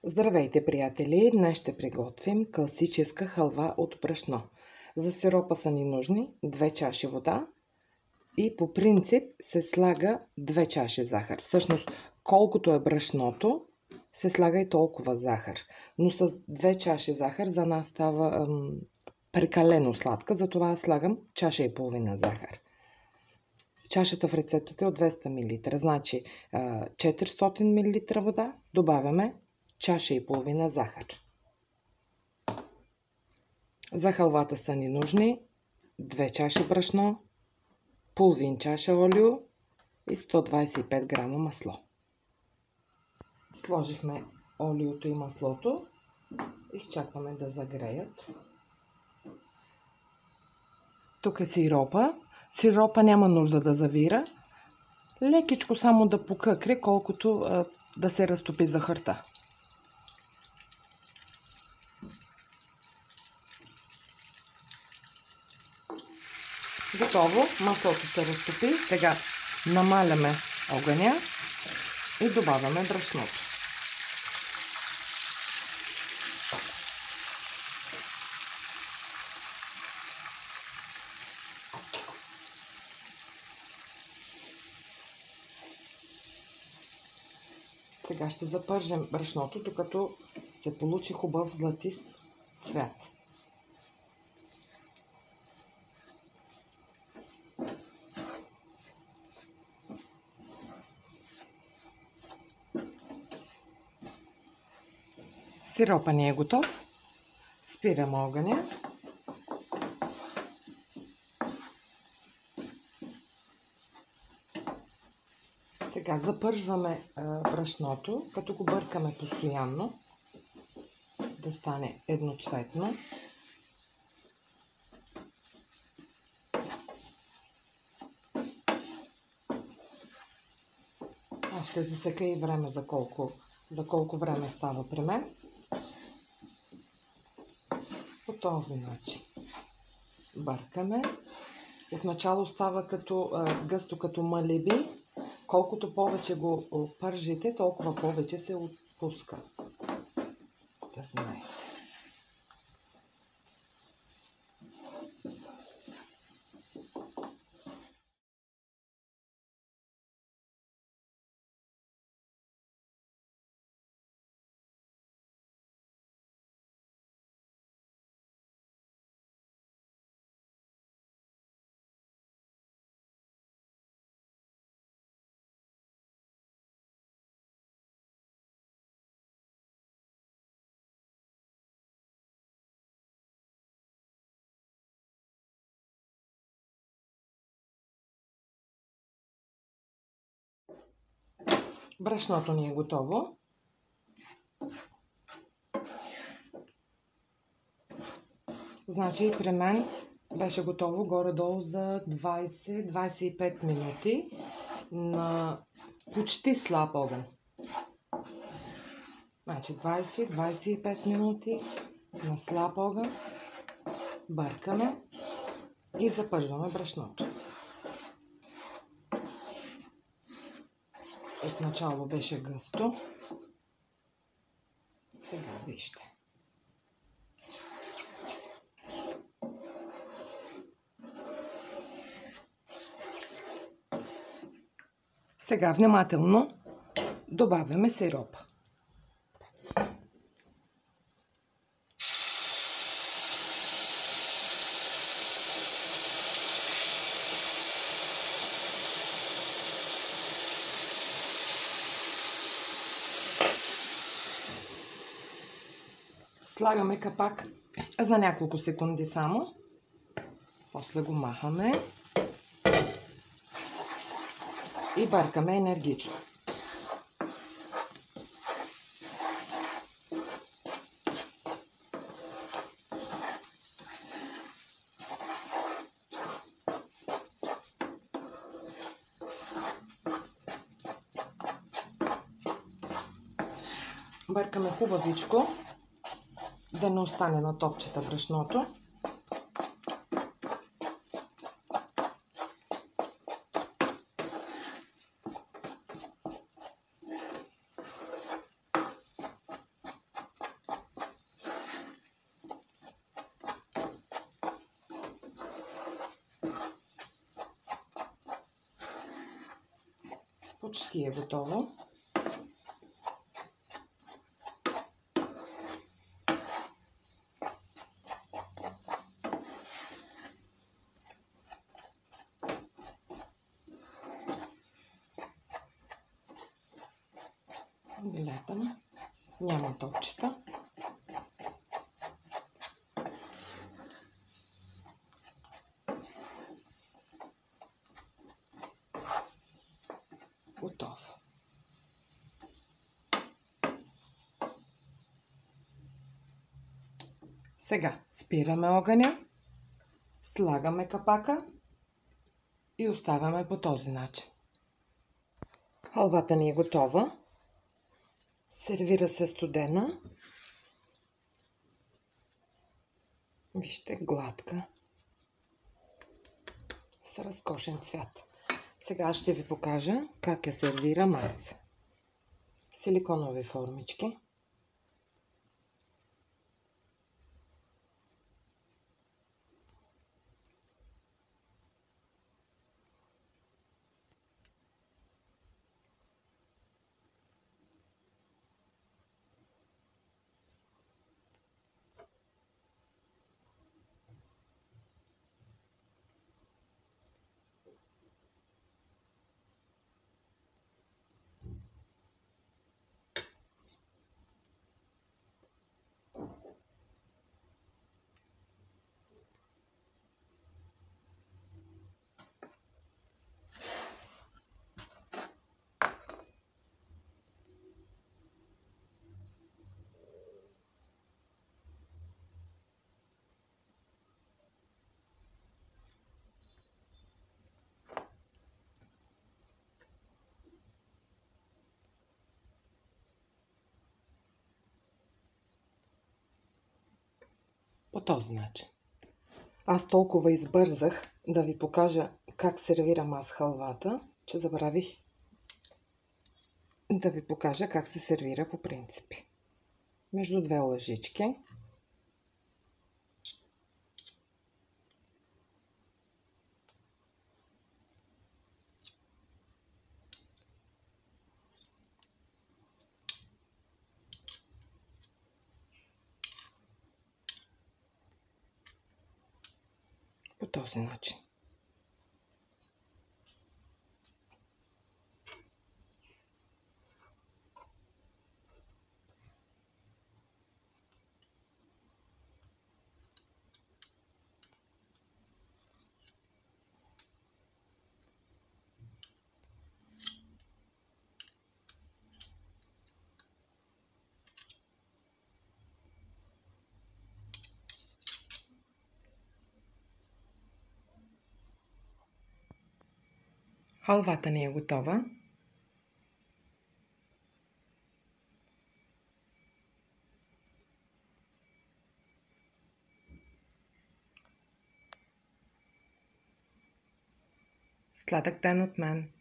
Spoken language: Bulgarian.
Здравейте, приятели! Днес ще приготвим класическа халва от брашно. За сиропа са ни нужни 2 чаши вода и по принцип се слага 2 чаши захар. Всъщност, колкото е брашното, се слага и толкова захар. Но с 2 чаши захар за нас става прекалено сладка, затова аз слагам чаша и половина захар. Чашата в рецептата е от 200 мл, значи 400 мл вода, добавяме чаша и половина захар. За халвата са ни нужни 2 чаши брашно, половин чаша олио и 125 грама масло. Сложихме олиото и маслото, изчакваме да загреят. Тук е сиропа. Сиропа няма нужда да завира. Лекичко само да покъкре, колкото да се разтопи захарта. Готово, маслото се разтопи. Сега намаляме огъня и добавяме брашното. Сега ще запържем брашното, докато се получи хубав златист цвят. Сиропа ни е готов. Спираме огъня. Сега запържваме брашното, като го бъркаме постоянно, да стане едноцветно. Аз ще засека и време за колко време става при мен. По този начин бъркаме. Отначало става гъсто като малеби. Колкото повече го пържите, толкова повече се отпуска. Да знаете. Брашното ни е готово. Значи при мен беше готово горе-долу за 20-25 минути на почти слаб огън. Значи 20-25 минути на слаб огън бъркаме и запържваме брашното. Отначало беше гъсто. Сега вижте. Сега внимателно добавяме сиропа. Слагаме капак за няколко секунди само. После го махаме и бъркаме енергично. Бъркаме хубавичко, да не остане на топчета брашното. Почти е готово. Гледам. Няма топчета. Готово. Сега спираме огъня, слагаме капака и оставяме по този начин. Халвата ни е готова. Сервира се студена. Вижте, гладка. С разкошен цвят. Сега ще ви покажа как я сервирам аз. Силиконови формички. По този начин. Аз толкова избързах да ви покажа как сервирам аз халвата, че забравих да ви покажа как се сервира по принцип. Между две лъжички по този начин. Халвата ни е готова. Сладък ден от мен!